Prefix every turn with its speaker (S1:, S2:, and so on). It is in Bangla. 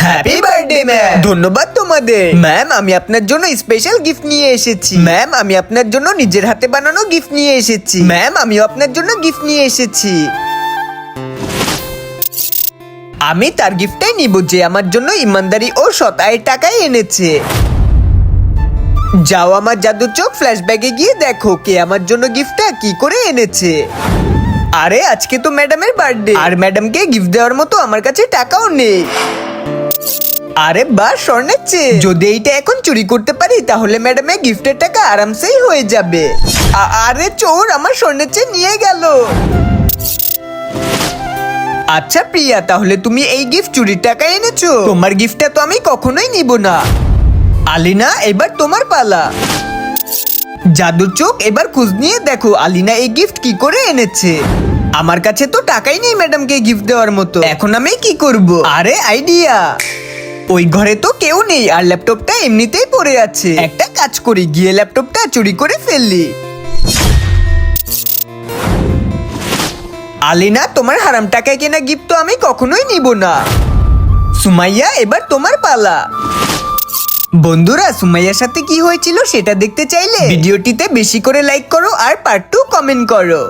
S1: Happy birthday ma'am. ধন্যবাদ তোমাদের। ম্যাম, আমি আপনার জন্য স্পেশাল গিফট নিয়ে এসেছি। ম্যাম, আমি আপনার জন্য নিজের হাতে বানানো গিফট নিয়ে এসেছি। ম্যাম, আমিও আপনার জন্য গিফট নিয়ে এসেছি। আমি তার গিফটটাই নিব যে আমার জন্য ইমানদারি ও সৎ আয়ের টাকায় এনেছে। যাও আমার জাদুর চোখ ফ্ল্যাশব্যাকে গিয়ে দেখো কে আমার জন্য গিফটটা কি করে এনেছে। আরে আজকে তো ম্যাডামের বার্থডে, আর ম্যাডামকে গিফট দেওয়ার মতো আমার কাছে টাকাও নেই। আরে বাহ, স্বর্ণের চেন। যদি এইটা এখন চুরি করতে পারি তাহলে ম্যাডামের গিফটের টাকা আরামসেই হয়ে যাবে। আরে চোর আমার স্বর্ণের চেন নিয়ে গেল। আচ্ছা প্রিয়া, তাহলে তুমি এই গিফট চুরির টাকা এনেছো? তোমার গিফটটা তো আমি কখনোই নিব না। আলিনা, এবার তোমার পালা। জাদুর চোখ, এবার খোঁজ নিয়ে দেখো আলিনা এই গিফট কি করে এনেছে। আমার কাছে তো টাকাই নেই ম্যাডামকে গিফট দেওয়ার মতো। এখন আমি কি করব? আরে আইডিয়া, ওই ঘরে তো কেউ নেই আর ল্যাপটপটা এমনিতেই পড়ে আছে। একটা কাজ করি, গিয়ে ল্যাপটপটা চুরি করে ফেললি। আলিনা, তোমার হারাম টাকায় কেনা গিফট তো আমি কখনোই নিব না। সুমাইয়া, এবার তোমার পালা। বন্ধুরা, সুমাইয়ার সাথে কি হয়েছিল সেটা দেখতে চাইলে ভিডিওটিতে বেশি করে লাইক করো আর পার্ট 2 কমেন্ট করো।